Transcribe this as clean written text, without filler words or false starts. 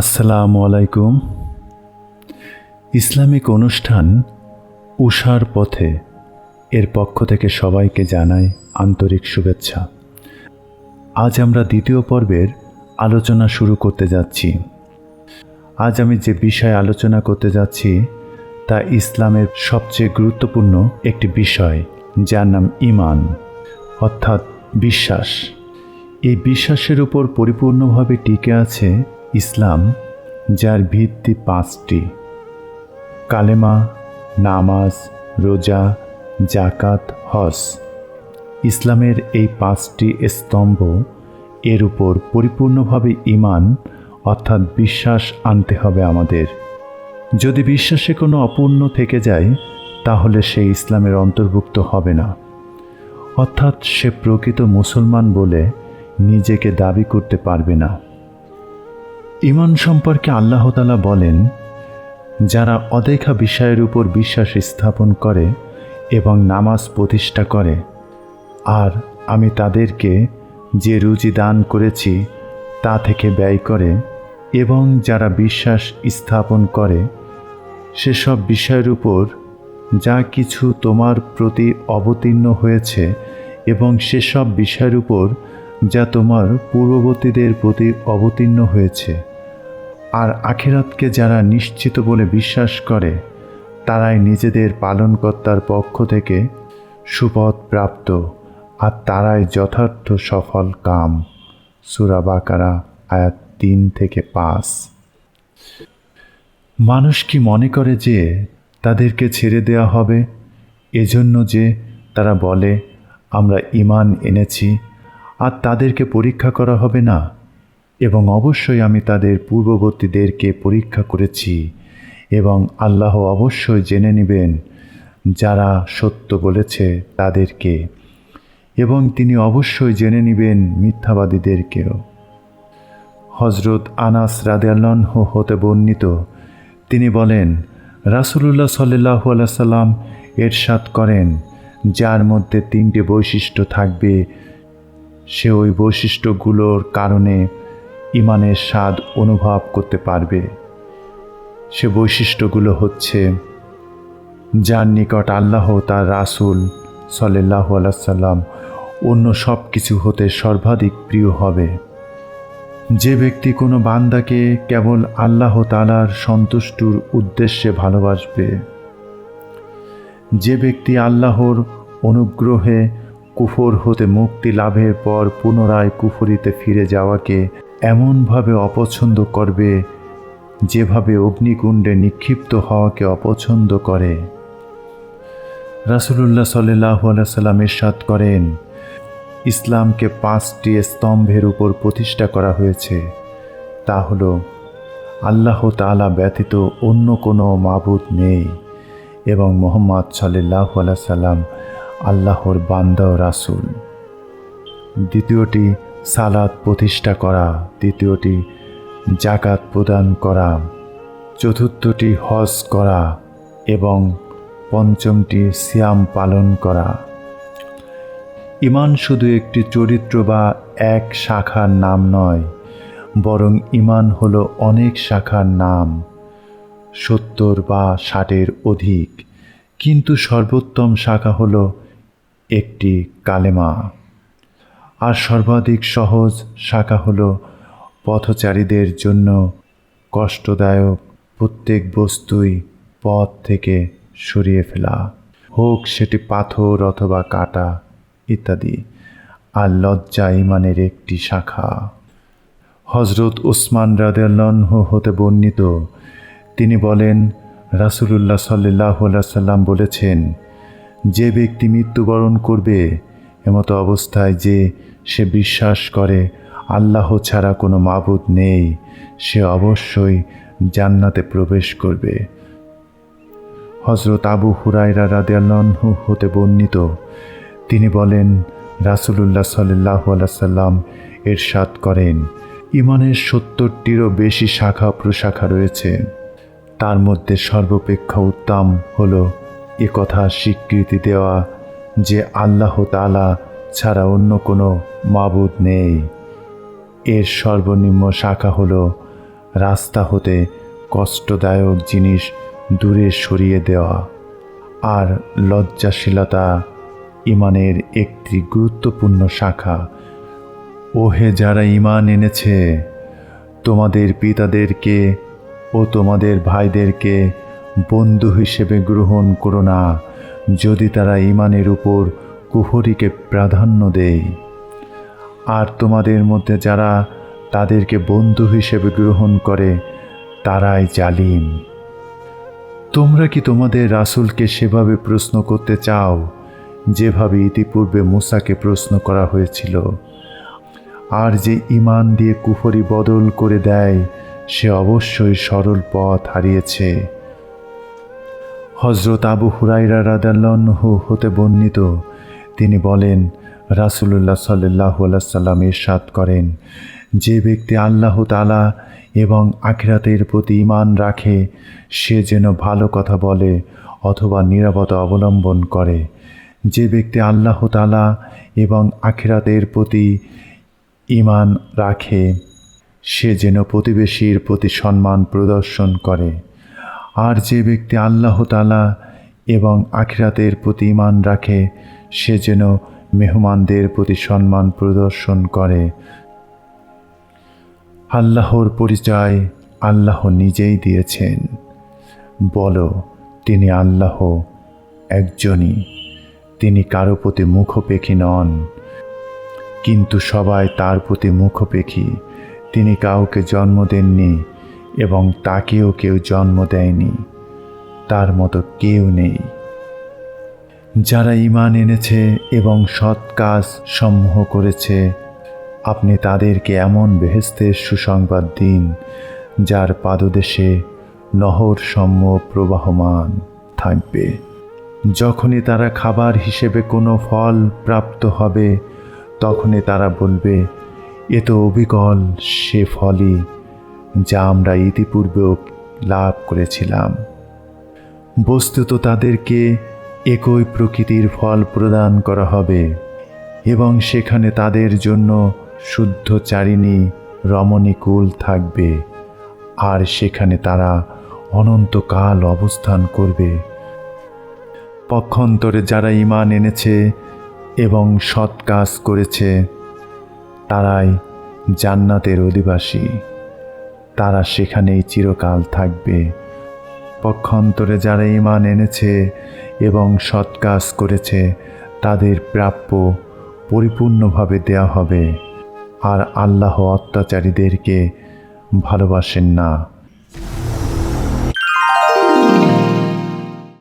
আসসালামু আলাইকুম। ইসলামিক অনুষ্ঠান উষার পথে এর পক্ষ থেকে সবাইকে জানাই আন্তরিক শুভেচ্ছা। আজ আমরা দ্বিতীয় পর্বের আলোচনা শুরু করতে যাচ্ছি। আজ আমি যে বিষয় আলোচনা করতে যাচ্ছি তা ইসলামের সবচেয়ে গুরুত্বপূর্ণ একটি বিষয়, যার নাম ঈমান, অর্থাৎ বিশ্বাস। এই বিশ্বাসের উপর পরিপূর্ণভাবে টিকে আছে ইসলাম, যার ভিত্তি 5টি: কালেমা, নামাজ, রোজা, জাকাত, হজ। ইসলামের এই 5টি স্তম্ভ, এর উপর পরিপূর্ণভাবে ঈমান অর্থাৎ বিশ্বাস আনতে হবে আমাদের। যদি বিশ্বাসে কোনো অপূর্ণ থেকে যায় তাহলে সে ইসলামের অন্তর্ভুক্ত হবে না, অর্থাৎ সে প্রকৃত মুসলমান বলে নিজেকে দাবি করতে পারবে না। ঈমান সম্পর্কে আল্লাহ তাআলা বলেন, যারা অদেখা বিষয়ের উপর বিশ্বাস স্থাপন করে এবং নামাজ প্রতিষ্ঠা করে, আর আমি তাদেরকে যে রুজি দান করেছি তা থেকে ব্যয় করে, এবং যারা বিশ্বাস স্থাপন করে সেসব বিষয়ের উপর যা কিছু তোমার প্রতি অবতীর্ণ হয়েছে এবং সেসব বিষয়ের উপর যা তোমার পূর্ববর্তীদের প্রতি অবতীর্ণ হয়েছে, আর আখিরাতকে যারা নিশ্চিত বলে বিশ্বাস করে, তারাই নিজেদের পালনকর্তার পক্ষ থেকে সুপথ প্রাপ্ত, আর তারাই যথার্থ সফল কাম। সূরা বাকারা আয়াত 3 থেকে 5। মানুষ কি মনে করে যে তাদেরকে ছেড়ে দেওয়া হবে এজন্য যে তারা বলে আমরা ঈমান এনেছি, আর তাদেরকে পরীক্ষা করা হবে না? এবং অবশ্যই আমি তাদের পূর্ববর্তীদেরকে পরীক্ষা করেছি, এবং আল্লাহ অবশ্যই জেনে নেবেন যারা সত্য বলেছে তাদেরকে, এবং তিনি অবশ্যই জেনে নেবেন মিথ্যাবাদীদেরকেও। হযরত আনাস রাদিয়াল্লাহু হতে বর্ণিত, তিনি বলেন, রাসূলুল্লাহ সাল্লাল্লাহু আলাইহি ওয়াসাল্লাম ইরশাদ করেন, যার মধ্যে 3টি বৈশিষ্ট্য থাকবে সে ওই বৈশিষ্ট্যগুলোর কারণে ঈমানের স্বাদ অনুভব করতে পারবে। সে বৈশিষ্ট্যগুলো হচ্ছে, যার নিকট আল্লাহ তার রাসূল সাল্লাল্লাহু আলাইহি ওয়াসাল্লাম অন্য সব কিছু হতে সর্বাধিক প্রিয় হবে। যে ব্যক্তি কোনো বান্দাকে কেবল আল্লাহ তাআলার সন্তুষ্টির উদ্দেশ্যে ভালোবাসবে। যে ব্যক্তি আল্লাহর অনুগ্রহে কুফর হতে মুক্তি লাভের পর পুনরায় কুফরিতে ফিরে যাওয়াকে এমনভাবে অপছন্দ করবে যেভাবে অগ্নিকুণ্ডে নিক্ষিপ্ত হওয়াকে অপছন্দ করে। রাসূলুল্লাহ সাল্লাল্লাহু আলাইহি ওয়াসাল্লাম ইরশাদ করেন, ইসলামকে 5টি স্তম্ভের উপর প্রতিষ্ঠা করা হয়েছে। তা হলো, আল্লাহ তাআলা ব্যতীত অন্য কোনো মাবুদ নেই, এবং মুহাম্মদ সাল্লাল্লাহু আলাইহি ওয়াসাল্লাম আল্লাহর বান্দা ও রাসূল। দ্বিতীয়টি সালাত প্রতিষ্ঠা করা, তৃতীয়টি জাকাত প্রদান করা, চতুর্থটি হজ করা, এবং পঞ্চমটি সিয়াম পালন করা। ঈমান শুধু একটি চরিত্র বা এক শাখার নাম নয়, বরং ঈমান হলো অনেক শাখার নাম, 70 বা 60-এর অধিক। কিন্তু সর্বোত্তম শাখা হলো একটি কালেমা, আর সর্বাধিক সহজ শাখা হলো পথচারীদের জন্য কষ্টদায়ক প্রত্যেক বস্তুই পথ থেকে সরিয়ে ফেলা, হোক সেটি পাথর অথবা কাঁটা ইত্যাদি। আর লজ্জা ঈমানের একটি শাখা। হযরত উসমান রাদিয়াল্লাহু হতে বর্ণিত, তিনি বলেন, রাসূলুল্লাহ সাল্লাল্লাহু আলাইহি ওয়াসাল্লাম বলেছেন, যে ব্যক্তি মৃত্যুবরণ করবে এমতো অবস্থায় যে সে বিশ্বাস করে আল্লাহ ছাড়া কোনো মাবুদ নেই, সে অবশ্যই জান্নাতে প্রবেশ করবে। হযরত আবু হুরায়রা রাদিয়াল্লাহু হতে বর্ণিত, তিনি বলেন, রাসূলুল্লাহ সাল্লাল্লাহু আলাইহি ওয়াসাল্লাম ইরশাদ করেন, ঈমানের 70টিরও বেশি শাখা প্রশাখা রয়েছে। তার মধ্যে সর্বাপেক্ষা উত্তম হলো একথা স্বীকৃতি দেওয়া যে আল্লাহ তাআলা ছাড়া অন্য কোনো মাবুদ নেই। এর সর্বনিম্ন শাখা হলো রাস্তা হতে কষ্টদায়ক জিনিস দূরে সরিয়ে দেওয়া আর লজ্জাশীলতা ঈমানের একটি গুরুত্বপূর্ণ শাখা। ওহে যারা ঈমান এনেছে, তোমাদের পিতাদেরকে ও তোমাদের ভাইদেরকে বন্ধু হিসেবে গ্রহণ করো না যদি তারা ঈমানের উপর কুফরিকে প্রাধান্য দেয়, আর তোমাদের মধ্যে যারা তাদেরকে বন্ধু হিসেবে গ্রহণ করে তারাই জালিম। তোমরা কি তোমাদের রাসূলকে সেভাবে প্রশ্ন করতে চাও যেভাবে ইতিপূর্বে মূসাকে প্রশ্ন করা হয়েছিল? আর যে ঈমান দিয়ে কুফরি বদল করে দেয় সে অবশ্যই সরল পথ হারিয়েছে। হযরত আবু হুরায়রা রাদিয়াল্লাহু আনহু হতে বর্ণিত, তিনি বলেন, রাসূলুল্লাহ সাল্লাল্লাহু আলাইহি সাল্লাম ইরশাদ করেন, যে ব্যক্তি আল্লাহ তাআলা এবং আখিরাতের প্রতি ঈমান রাখে সে যেন ভালো কথা বলে অথবা নীরবতা অবলম্বন করে। যে ব্যক্তি আল্লাহ তাআলা এবং আখিরাতের প্রতি ঈমান রাখে সে যেন প্রতিবেশীর প্রতি সম্মান প্রদর্শন করে। আর যে ব্যক্তি আল্লাহ তাআলা এবং আখিরাতের প্রতি ঈমান রাখে সে যেন মেহমানদের প্রতি সম্মান প্রদর্শন করে। আল্লাহর পরিচয় আল্লাহ নিজেই দিয়েছেন। বলো, তিনি আল্লাহ একজনই, তিনি কারো প্রতি মুখোপেক্ষী নন, কিন্তু সবাই তার প্রতি মুখোপেক্ষী। তিনি কাউকে জন্ম দেননি এবং তাকেও কেউ জন্ম দেয়নি, তার মতো কেউ নেই। যারা ঈমান এনেছে এবং সৎ কাজ সমূহ করেছে, আপনি তাদেরকে এমন বেহেশতের সুসংবাদ দিন যার পাদদেশে নহর সমূহ প্রবাহমান থাকবে। যখনই তারা খাবার হিসেবে কোনো ফল প্রাপ্ত হবে তখনই তারা বলবে, এ তো অবিকল সে ফলই যা আমরা ইতিপূর্বেও লাভ করেছিলাম। বস্তুত তাদেরকে একই প্রকৃতির ফল প্রদান করা হবে এবং সেখানে তাদের জন্য শুদ্ধচারিণী রমণীকুল থাকবে, আর সেখানে তারা অনন্তকাল অবস্থান করবে। পক্ষান্তরে যারা ঈমান এনেছে এবং সৎ কাজ করেছে তারাই জান্নাতের অধিবাসী, তারা সেখানেই চিরকাল থাকবে। পক্ষান্তরে যারা ঈমান এনেছে এবং সৎ কাজ করেছে তাদের প্রাপ্য পরিপূর্ণভাবে দেয়া হবে, আর আল্লাহ অত্যাচারীদেরকে ভালোবাসেন না।